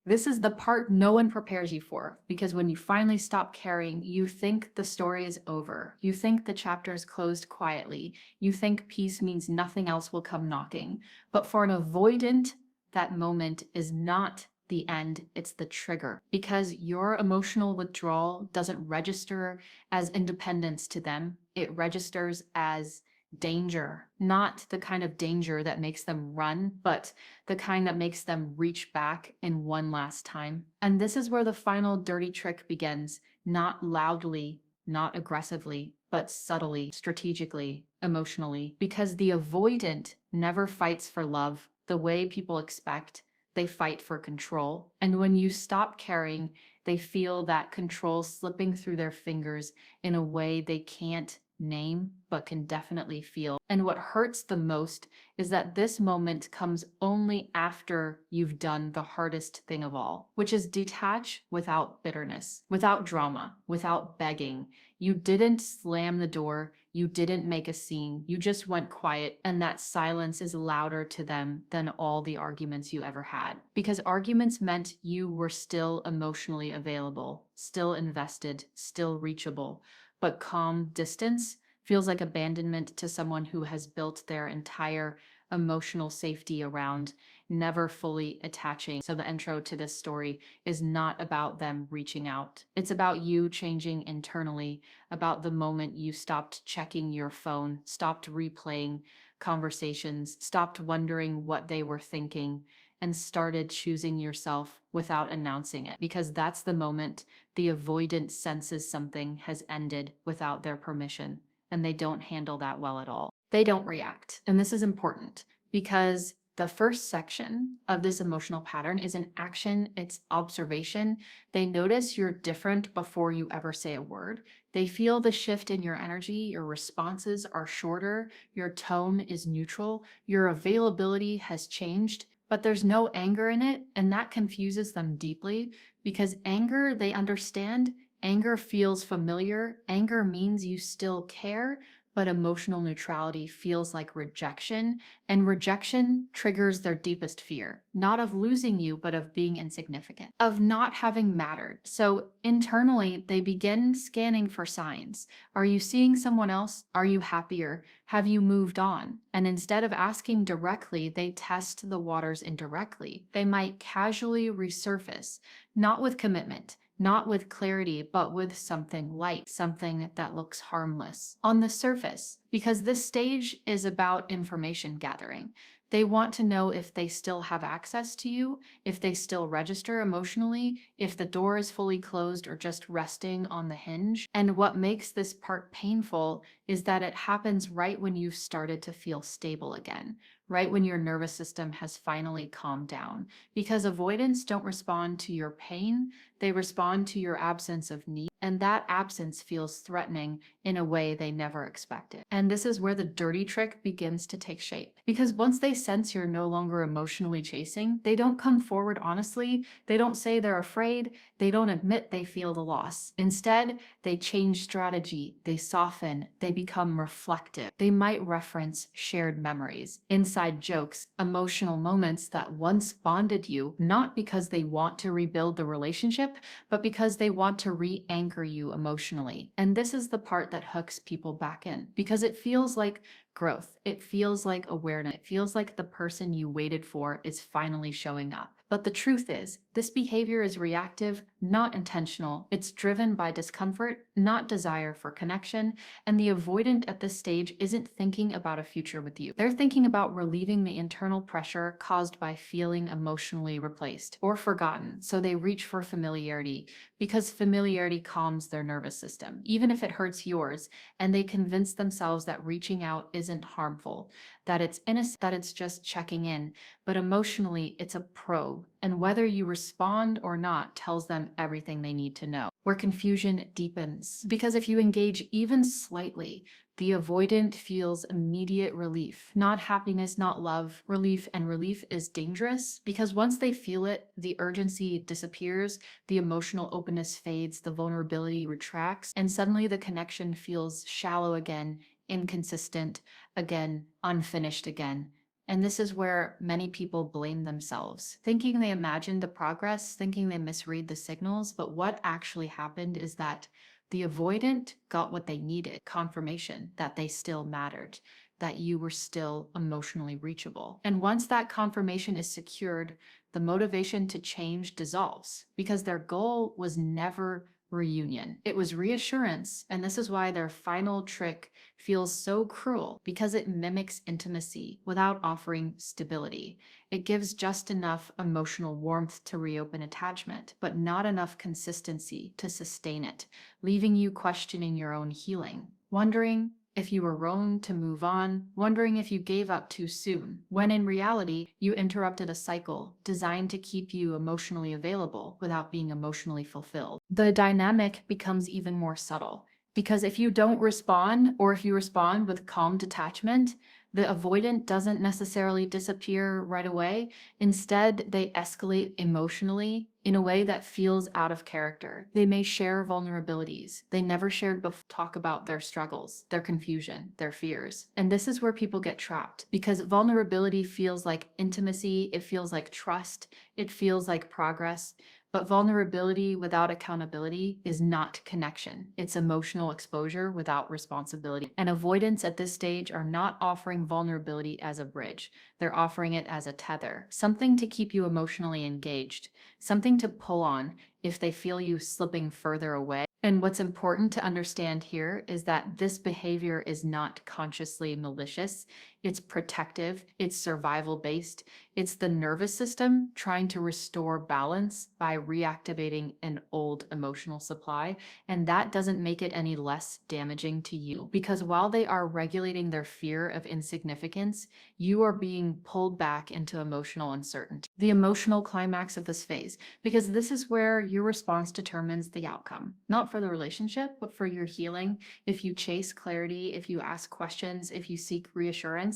This is the part no one prepares you for, because when you finally stop caring, you think the story is over. You think the chapter is closed quietly. You think peace means nothing else will come knocking. But for an avoidant, that moment is not the end, it's the trigger. Because your emotional withdrawal doesn't register as independence to them, it registers as danger. Not the kind of danger that makes them run, but the kind that makes them reach back in one last time. And this is where the final dirty trick begins, not loudly, not aggressively, but subtly, strategically, emotionally. Because the avoidant never fights for love the way people expect. They fight for control. And when you stop caring, they feel that control slipping through their fingers in a way they can't name, but can definitely feel. And what hurts the most is that this moment comes only after you've done the hardest thing of all, which is detach without bitterness, without drama, without begging. You didn't slam the door, you didn't make a scene, you just went quiet, and that silence is louder to them than all the arguments you ever had. Because arguments meant you were still emotionally available, still invested, still reachable. But calm distance feels like abandonment to someone who has built their entire emotional safety around never fully attaching. So the intro to this story is not about them reaching out. It's about you changing internally, about the moment you stopped checking your phone, stopped replaying conversations, stopped wondering what they were thinking, and started choosing yourself without announcing it. Because that's the moment the avoidant senses something has ended without their permission, and they don't handle that well at all. They don't react. And this is important because the first section of this emotional pattern is an action, it's observation. They notice you're different before you ever say a word. They feel the shift in your energy, your responses are shorter, your tone is neutral, your availability has changed, but there's no anger in it, and that confuses them deeply because anger, they understand, anger feels familiar. Anger means you still care, but emotional neutrality feels like rejection, and rejection triggers their deepest fear, not of losing you, but of being insignificant, of not having mattered. So internally, they begin scanning for signs. Are you seeing someone else? Are you happier? Have you moved on? And instead of asking directly, they test the waters indirectly. They might casually resurface, not with commitment, not with clarity, but with something light, something that looks harmless on the surface, because this stage is about information gathering. They want to know if they still have access to you, if they still register emotionally, if the door is fully closed or just resting on the hinge. And what makes this part painful is that it happens right when you've started to feel stable again, right when your nervous system has finally calmed down. Because avoidants don't respond to your pain, they respond to your absence of need, and that absence feels threatening in a way they never expected. And this is where the dirty trick begins to take shape. Because once they sense you're no longer emotionally chasing, they don't come forward honestly, they don't say they're afraid, they don't admit they feel the loss. Instead, they change strategy, they soften, they become reflective. They might reference shared memories, inside jokes, emotional moments that once bonded you, not because they want to rebuild the relationship, but because they want to re-anchor you emotionally. And this is the part that hooks people back in, because it feels like growth. It feels like awareness. It feels like the person you waited for is finally showing up. But the truth is, this behavior is reactive, not intentional. It's driven by discomfort, not desire for connection. And the avoidant at this stage isn't thinking about a future with you. They're thinking about relieving the internal pressure caused by feeling emotionally replaced or forgotten. So they reach for familiarity because familiarity calms their nervous system, even if it hurts yours. And they convince themselves that reaching out isn't harmful, that it's innocent, that it's just checking in. But emotionally, it's a probe. And whether you respond or not tells them everything they need to know. Where confusion deepens. Because if you engage even slightly, the avoidant feels immediate relief, not happiness, not love, relief. And relief is dangerous because once they feel it, the urgency disappears, the emotional openness fades, the vulnerability retracts, and suddenly the connection feels shallow again, inconsistent again, unfinished again. And this is where many people blame themselves, thinking they imagined the progress, thinking they misread the signals. But what actually happened is that the avoidant got what they needed, confirmation that they still mattered, that you were still emotionally reachable. And once that confirmation is secured, the motivation to change dissolves because their goal was never reunion. It was reassurance. And this is why their final trick feels so cruel, because it mimics intimacy without offering stability. It gives just enough emotional warmth to reopen attachment, but not enough consistency to sustain it, leaving you questioning your own healing, wondering if you were wrong to move on, wondering if you gave up too soon, when in reality, you interrupted a cycle designed to keep you emotionally available without being emotionally fulfilled. The dynamic becomes even more subtle, because if you don't respond, or if you respond with calm detachment, the avoidant doesn't necessarily disappear right away. Instead, they escalate emotionally in a way that feels out of character. They may share vulnerabilities they never shared before, talk about their struggles, their confusion, their fears. And this is where people get trapped, because vulnerability feels like intimacy, it feels like trust, it feels like progress. But vulnerability without accountability is not connection. It's emotional exposure without responsibility. And avoidants at this stage are not offering vulnerability as a bridge. They're offering it as a tether, something to keep you emotionally engaged, something to pull on if they feel you slipping further away. And what's important to understand here is that this behavior is not consciously malicious. It's protective, it's survival based, it's the nervous system trying to restore balance by reactivating an old emotional supply. And that doesn't make it any less damaging to you, because while they are regulating their fear of insignificance, you are being pulled back into emotional uncertainty, the emotional climax of this phase, because this is where your response determines the outcome, not for the relationship, but for your healing. If you chase clarity, if you ask questions, if you seek reassurance,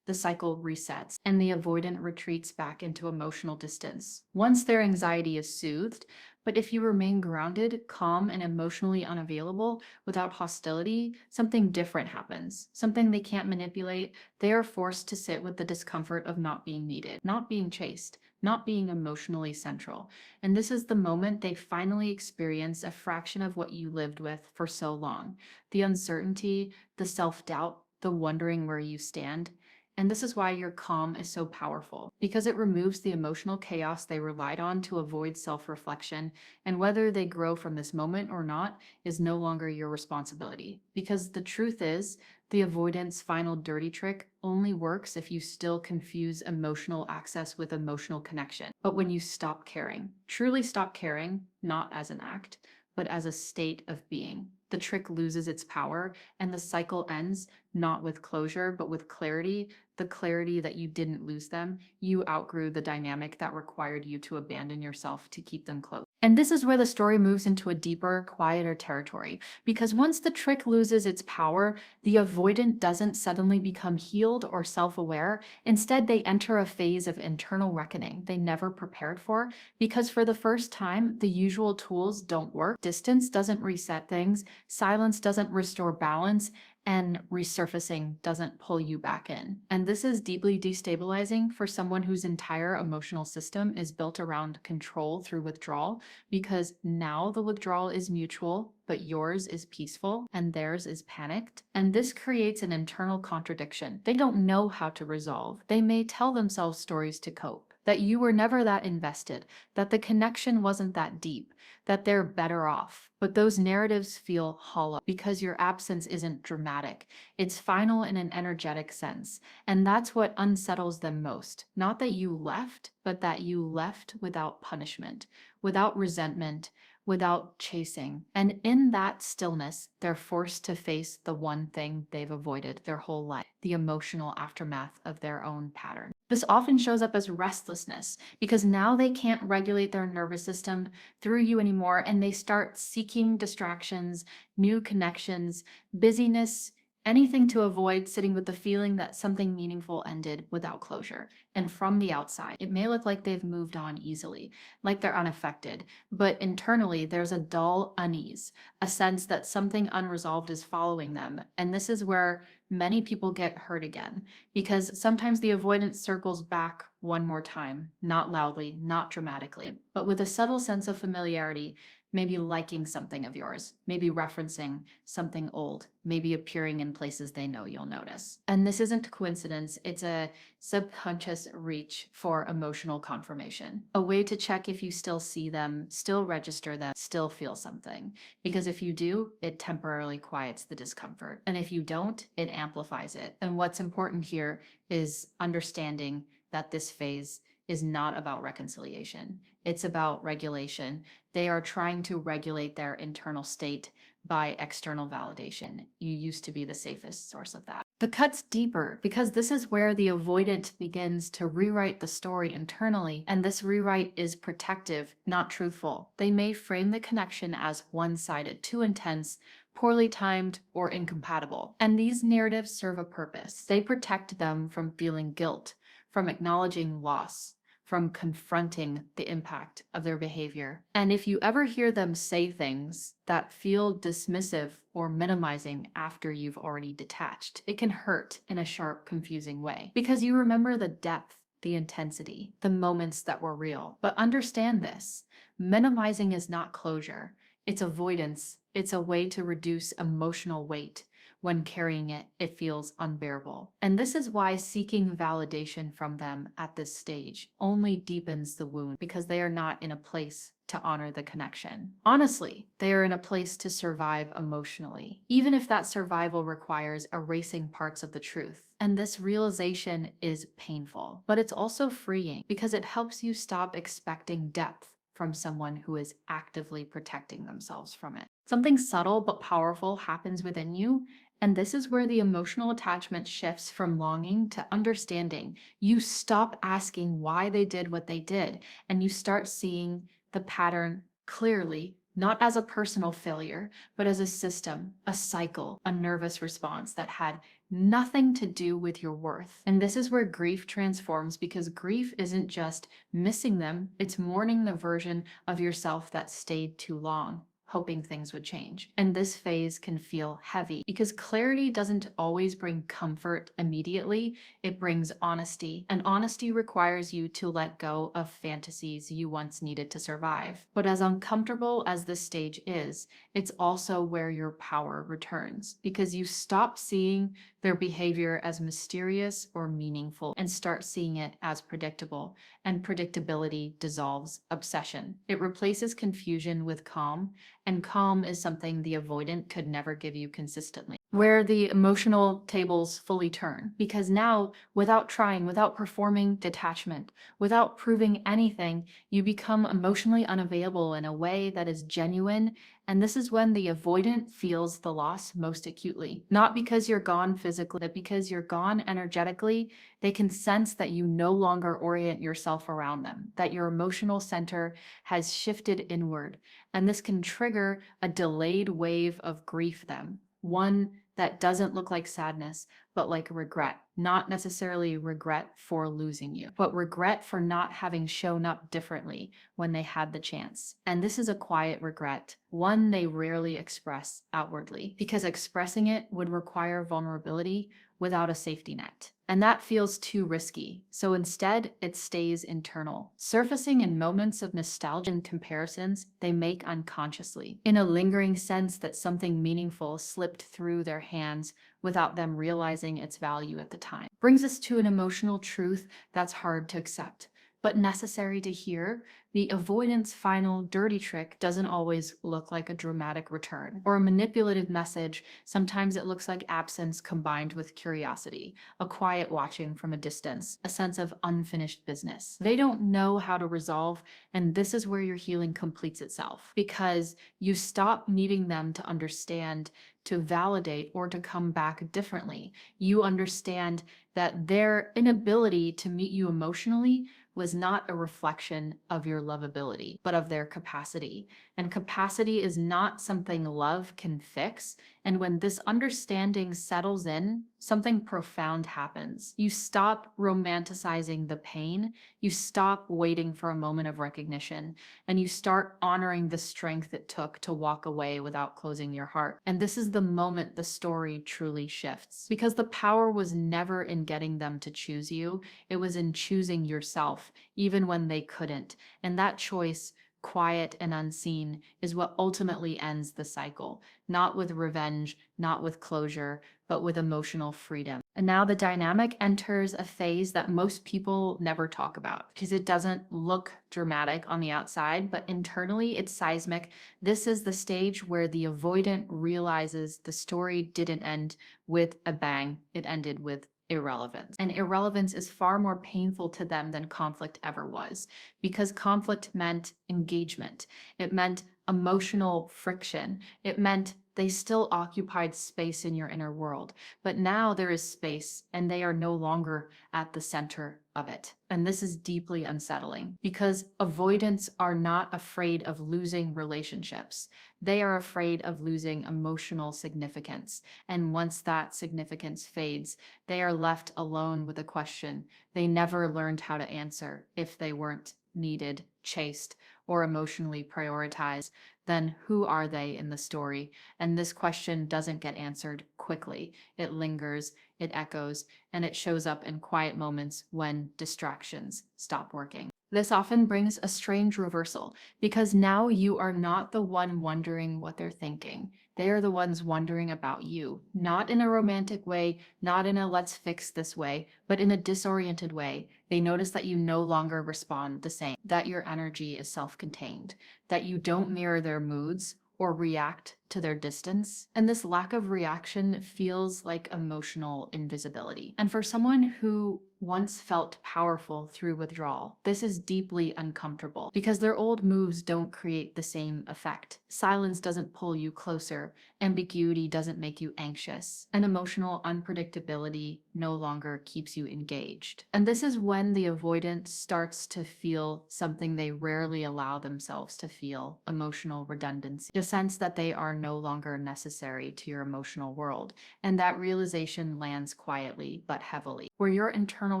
the cycle resets and the avoidant retreats back into emotional distance once their anxiety is soothed. But if you remain grounded, calm, and emotionally unavailable without hostility, something different happens, something they can't manipulate. They are forced to sit with the discomfort of not being needed, not being chased, not being emotionally central. And this is the moment they finally experience a fraction of what you lived with for so long: the uncertainty, the self-doubt, the wondering where you stand. And this is why your calm is so powerful, because it removes the emotional chaos they relied on to avoid self-reflection. And whether they grow from this moment or not is no longer your responsibility. Because the truth is, the avoidance final dirty trick only works if you still confuse emotional access with emotional connection. But when you stop caring, truly stop caring, not as an act, but as a state of being, the trick loses its power and the cycle ends, not with closure, but with clarity, the clarity that you didn't lose them. You outgrew the dynamic that required you to abandon yourself to keep them close. And this is where the story moves into a deeper, quieter territory, because once the trick loses its power, the avoidant doesn't suddenly become healed or self-aware. Instead, they enter a phase of internal reckoning they never prepared for, because for the first time, the usual tools don't work. Distance doesn't reset things, silence doesn't restore balance, and resurfacing doesn't pull you back in. And this is deeply destabilizing for someone whose entire emotional system is built around control through withdrawal, because now the withdrawal is mutual, but yours is peaceful and theirs is panicked. And this creates an internal contradiction they don't know how to resolve. They may tell themselves stories to cope, that you were never that invested, that the connection wasn't that deep, that they're better off. But those narratives feel hollow because your absence isn't dramatic. It's final in an energetic sense. And that's what unsettles them most. Not that you left, but that you left without punishment, without resentment, without chasing. And in that stillness, they're forced to face the one thing they've avoided their whole life: the emotional aftermath of their own pattern. This often shows up as restlessness, because now they can't regulate their nervous system through you anymore, and they start seeking distractions, new connections, busyness, Anything to avoid sitting with the feeling that something meaningful ended without closure. And from the outside, it may look like they've moved on easily, like they're unaffected, but internally there's a dull unease, a sense that something unresolved is following them. And this is where many people get hurt again, because sometimes the avoidance circles back one more time, not loudly, not dramatically, but with a subtle sense of familiarity, maybe liking something of yours, maybe referencing something old, maybe appearing in places they know you'll notice. And this isn't coincidence, it's a subconscious reach for emotional confirmation, a way to check if you still see them, still register them, still feel something. Because if you do, it temporarily quiets the discomfort. And if you don't, it amplifies it. And what's important here is understanding that this phase is not about reconciliation. It's about regulation. They are trying to regulate their internal state by external validation. You used to be the safest source of that. The cut's deeper because this is where the avoidant begins to rewrite the story internally, and this rewrite is protective, not truthful. They may frame the connection as one-sided, too intense, poorly timed, or incompatible. And these narratives serve a purpose. They protect them from feeling guilt, from acknowledging loss, from confronting the impact of their behavior. And if you ever hear them say things that feel dismissive or minimizing after you've already detached, it can hurt in a sharp, confusing way because you remember the depth, the intensity, the moments that were real. But understand this, minimizing is not closure. It's avoidance. It's a way to reduce emotional weight. When carrying it, it feels unbearable. And this is why seeking validation from them at this stage only deepens the wound because they are not in a place to honor the connection. Honestly, they are in a place to survive emotionally, even if that survival requires erasing parts of the truth. And this realization is painful, but it's also freeing because it helps you stop expecting depth from someone who is actively protecting themselves from it. Something subtle but powerful happens within you, and this is where the emotional attachment shifts from longing to understanding. You stop asking why they did what they did, and you start seeing the pattern clearly, not as a personal failure, but as a system, a cycle, a nervous response that had nothing to do with your worth. And this is where grief transforms because grief isn't just missing them, it's mourning the version of yourself that stayed too long, hoping things would change. And this phase can feel heavy because clarity doesn't always bring comfort immediately, it brings honesty. And honesty requires you to let go of fantasies you once needed to survive. But as uncomfortable as this stage is, it's also where your power returns because you stop seeing their behavior as mysterious or meaningful and start seeing it as predictable. And predictability dissolves obsession. It replaces confusion with calm, and calm is something the avoidant could never give you consistently. Where the emotional tables fully turn. Because now, without trying, without performing detachment, without proving anything, you become emotionally unavailable in a way that is genuine. And this is when the avoidant feels the loss most acutely. Not because you're gone physically, but because you're gone energetically. They can sense that you no longer orient yourself around them, that your emotional center has shifted inward. And this can trigger a delayed wave of grief then, one that doesn't look like sadness, but like regret. Not necessarily regret for losing you, but regret for not having shown up differently when they had the chance. And this is a quiet regret, one they rarely express outwardly, because expressing it would require vulnerability without a safety net. And that feels too risky. So instead, it stays internal, surfacing in moments of nostalgia and comparisons they make unconsciously, in a lingering sense that something meaningful slipped through their hands without them realizing its value at the time. Brings us to an emotional truth that's hard to accept, but necessary to hear. The avoidance final dirty trick doesn't always look like a dramatic return or a manipulative message. Sometimes it looks like absence combined with curiosity, a quiet watching from a distance, a sense of unfinished business. They don't know how to resolve, and this is where your healing completes itself because you stop needing them to understand, to validate, or to come back differently. You understand that their inability to meet you emotionally was not a reflection of your lovability, but of their capacity. And capacity is not something love can fix. And when this understanding settles in, something profound happens. You stop romanticizing the pain, you stop waiting for a moment of recognition, and you start honoring the strength it took to walk away without closing your heart. And this is the moment the story truly shifts. Because the power was never in getting them to choose you, it was in choosing yourself, even when they couldn't. And that choice, quiet and unseen, is what ultimately ends the cycle. Not with revenge, not with closure, but with emotional freedom. And now the dynamic enters a phase that most people never talk about because it doesn't look dramatic on the outside, but internally it's seismic. This is the stage where the avoidant realizes the story didn't end with a bang, it ended with irrelevance. And irrelevance is far more painful to them than conflict ever was, because conflict meant engagement. It meant emotional friction. It meant they still occupied space in your inner world, but now there is space and they are no longer at the center of it. And this is deeply unsettling because avoidants are not afraid of losing relationships. They are afraid of losing emotional significance. And once that significance fades, they are left alone with a question they never learned how to answer if they weren't needed, chased, or emotionally prioritized. Then who are they in the story? And this question doesn't get answered quickly. It lingers, it echoes, and it shows up in quiet moments when distractions stop working. This often brings a strange reversal because now you are not the one wondering what they're thinking. They are the ones wondering about you, not in a romantic way, not in a let's fix this way, but in a disoriented way. They notice that you no longer respond the same, that your energy is self-contained, that you don't mirror their moods or react to their distance. And this lack of reaction feels like emotional invisibility. And for someone who once felt powerful through withdrawal, this is deeply uncomfortable because their old moves don't create the same effect. Silence doesn't pull you closer. Ambiguity doesn't make you anxious. And emotional unpredictability no longer keeps you engaged. And this is when the avoidant starts to feel something they rarely allow themselves to feel: emotional redundancy. The sense that they are no longer necessary to your emotional world. And that realization lands quietly but heavily, where your internal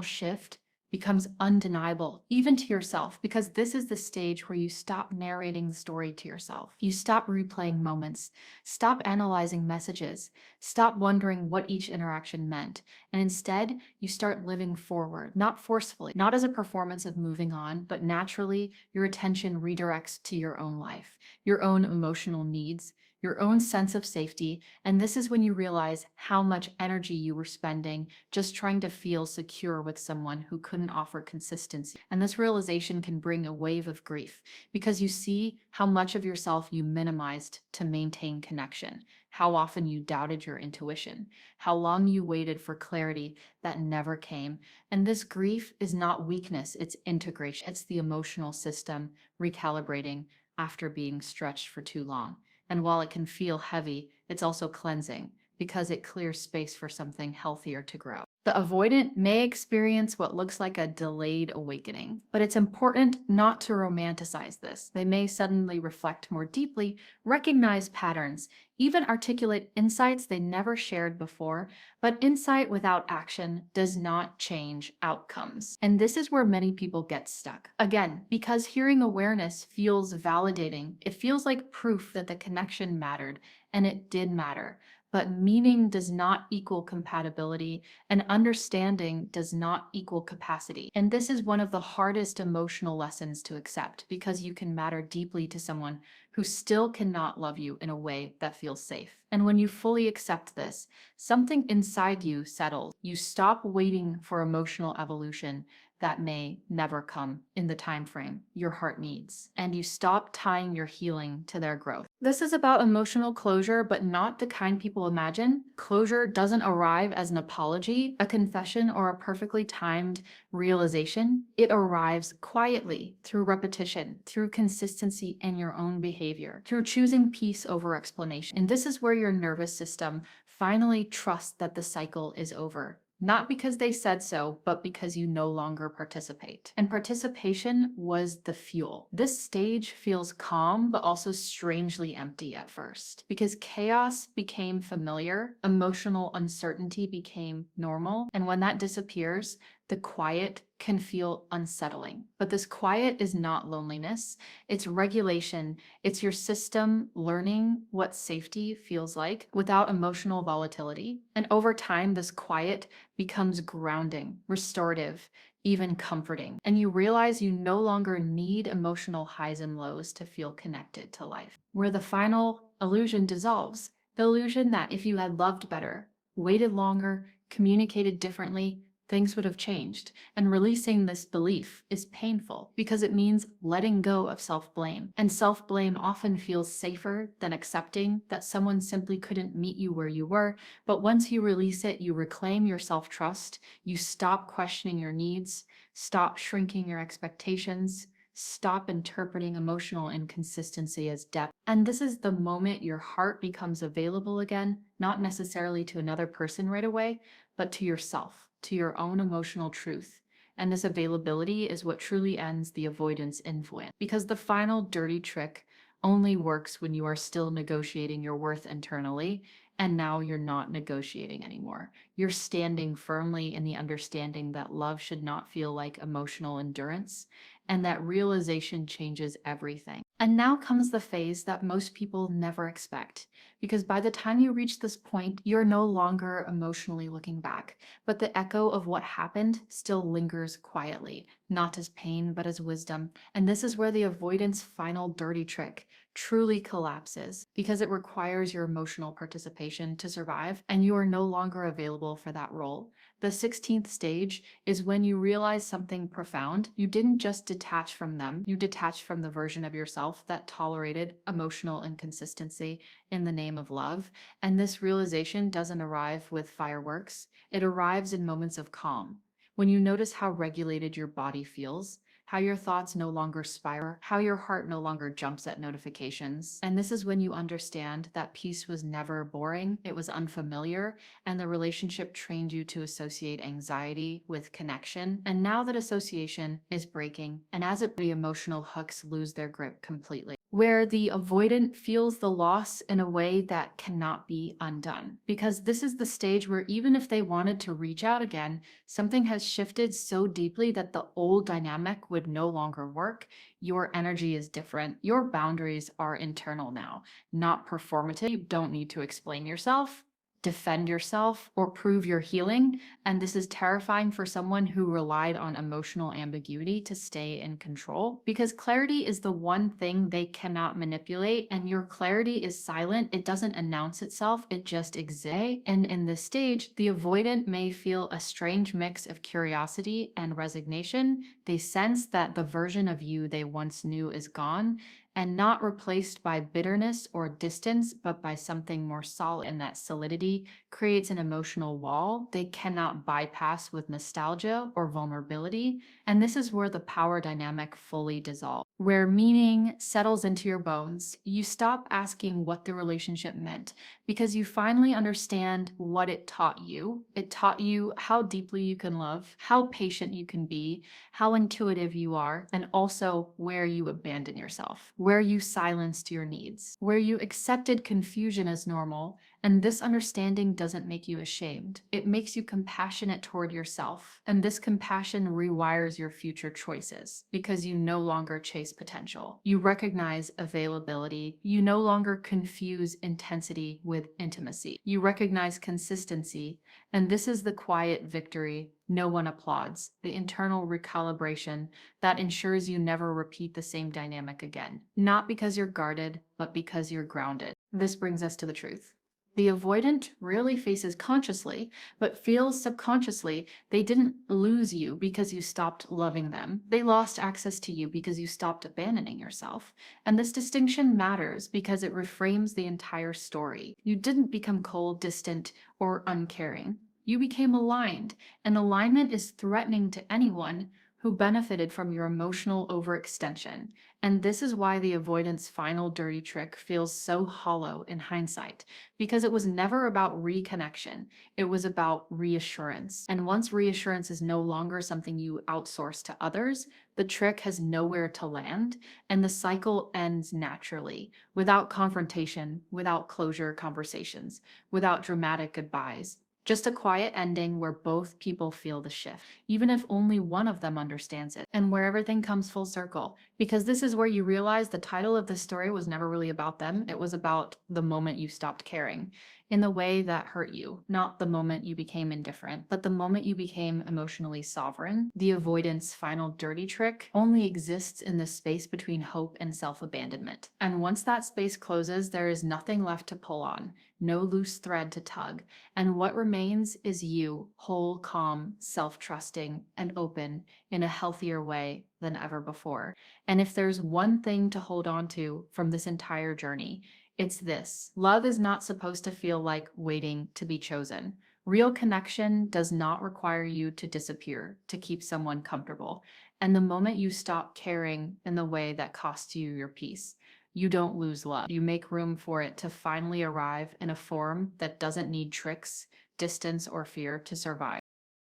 shift becomes undeniable, even to yourself, because this is the stage where you stop narrating the story to yourself. You stop replaying moments, stop analyzing messages, stop wondering what each interaction meant, and instead you start living forward, not forcefully, not as a performance of moving on, but naturally your attention redirects to your own life, your own emotional needs, your own sense of safety. And this is when you realize how much energy you were spending just trying to feel secure with someone who couldn't offer consistency. And this realization can bring a wave of grief because you see how much of yourself you minimized to maintain connection, how often you doubted your intuition, how long you waited for clarity that never came. And this grief is not weakness, it's integration. It's the emotional system recalibrating after being stretched for too long. And while it can feel heavy, it's also cleansing because it clears space for something healthier to grow. The avoidant may experience what looks like a delayed awakening, but it's important not to romanticize this. They may suddenly reflect more deeply, recognize patterns, even articulate insights they never shared before, but insight without action does not change outcomes. And this is where many people get stuck. Again, because hearing awareness feels validating, it feels like proof that the connection mattered, and it did matter. But meaning does not equal compatibility, and understanding does not equal capacity. And this is one of the hardest emotional lessons to accept because you can matter deeply to someone who still cannot love you in a way that feels safe. And when you fully accept this, something inside you settles. You stop waiting for emotional evolution that may never come in the time frame your heart needs, and you stop tying your healing to their growth. This is about emotional closure, but not the kind people imagine. Closure doesn't arrive as an apology, a confession, or a perfectly timed realization. It arrives quietly through repetition, through consistency in your own behavior, through choosing peace over explanation. And this is where your nervous system finally trusts that the cycle is over, not because they said so, but because you no longer participate. And participation was the fuel. This stage feels calm, but also strangely empty at first, because chaos became familiar, emotional uncertainty became normal, and when that disappears, the quiet can feel unsettling. But this quiet is not loneliness, it's regulation. It's your system learning what safety feels like without emotional volatility. And over time, this quiet becomes grounding, restorative, even comforting. And you realize you no longer need emotional highs and lows to feel connected to life. Where the final illusion dissolves, the illusion that if you had loved better, waited longer, communicated differently, things would have changed. And releasing this belief is painful because it means letting go of self-blame. And self-blame often feels safer than accepting that someone simply couldn't meet you where you were. But once you release it, you reclaim your self-trust, you stop questioning your needs, stop shrinking your expectations, stop interpreting emotional inconsistency as depth. And this is the moment your heart becomes available again, not necessarily to another person right away, but to yourself, to your own emotional truth. And this availability is what truly ends the avoidance influence. Because the final dirty trick only works when you are still negotiating your worth internally, and now you're not negotiating anymore. You're standing firmly in the understanding that love should not feel like emotional endurance, and that realization changes everything. And now comes the phase that most people never expect, because by the time you reach this point, you're no longer emotionally looking back, but the echo of what happened still lingers quietly, not as pain, but as wisdom. And this is where the avoidance final dirty trick truly collapses, because it requires your emotional participation to survive, and you are no longer available for that role. The 16th stage is when you realize something profound. You didn't just detach from them, you detached from the version of yourself that tolerated emotional inconsistency in the name of love. And this realization doesn't arrive with fireworks, it arrives in moments of calm. When you notice how regulated your body feels, how your thoughts no longer spiral, how your heart no longer jumps at notifications. And this is when you understand that peace was never boring, it was unfamiliar, and the relationship trained you to associate anxiety with connection. And now that association is breaking, and as the emotional hooks lose their grip completely, where the avoidant feels the loss in a way that cannot be undone. Because this is the stage where even if they wanted to reach out again, something has shifted so deeply that the old dynamic would no longer work. Your energy is different. Your boundaries are internal now, not performative. You don't need to explain yourself, defend yourself, or prove your healing. And this is terrifying for someone who relied on emotional ambiguity to stay in control, because clarity is the one thing they cannot manipulate. And your clarity is silent. It doesn't announce itself. It just exists. And in this stage, the avoidant may feel a strange mix of curiosity and resignation. They sense that the version of you they once knew is gone, and not replaced by bitterness or distance, but by something more solid. And that solidity creates an emotional wall they cannot bypass with nostalgia or vulnerability. And this is where the power dynamic fully dissolves, where meaning settles into your bones. You stop asking what the relationship meant, because you finally understand what it taught you. It taught you how deeply you can love, how patient you can be, how intuitive you are, and also where you abandon yourself, where you silenced your needs, where you accepted confusion as normal. And this understanding doesn't make you ashamed. It makes you compassionate toward yourself. And this compassion rewires your future choices, because you no longer chase potential. You recognize availability. You no longer confuse intensity with intimacy. You recognize consistency. And this is the quiet victory no one applauds, the internal recalibration that ensures you never repeat the same dynamic again. Not because you're guarded, but because you're grounded. This brings us to the truth. The avoidant rarely faces consciously, but feels subconsciously. They didn't lose you because you stopped loving them. They lost access to you because you stopped abandoning yourself. And this distinction matters because it reframes the entire story. You didn't become cold, distant, or uncaring. You became aligned, and alignment is threatening to anyone who benefited from your emotional overextension. And this is why the avoidance final dirty trick feels so hollow in hindsight, because it was never about reconnection, it was about reassurance. And once reassurance is no longer something you outsource to others, the trick has nowhere to land, and the cycle ends naturally, without confrontation, without closure conversations, without dramatic goodbyes. Just a quiet ending where both people feel the shift, even if only one of them understands it, and where everything comes full circle. Because this is where you realize the title of this story was never really about them, it was about the moment you stopped caring in the way that hurt you, not the moment you became indifferent, but the moment you became emotionally sovereign. The avoidance final dirty trick only exists in the space between hope and self-abandonment. And once that space closes, there is nothing left to pull on, no loose thread to tug, and what remains is you, whole, calm, self-trusting, and open in a healthier way than ever before. And if there's one thing to hold on to from this entire journey, it's this: love is not supposed to feel like waiting to be chosen. Real connection does not require you to disappear to keep someone comfortable. And the moment you stop caring in the way that costs you your peace, you don't lose love. You make room for it to finally arrive in a form that doesn't need tricks, distance, or fear to survive.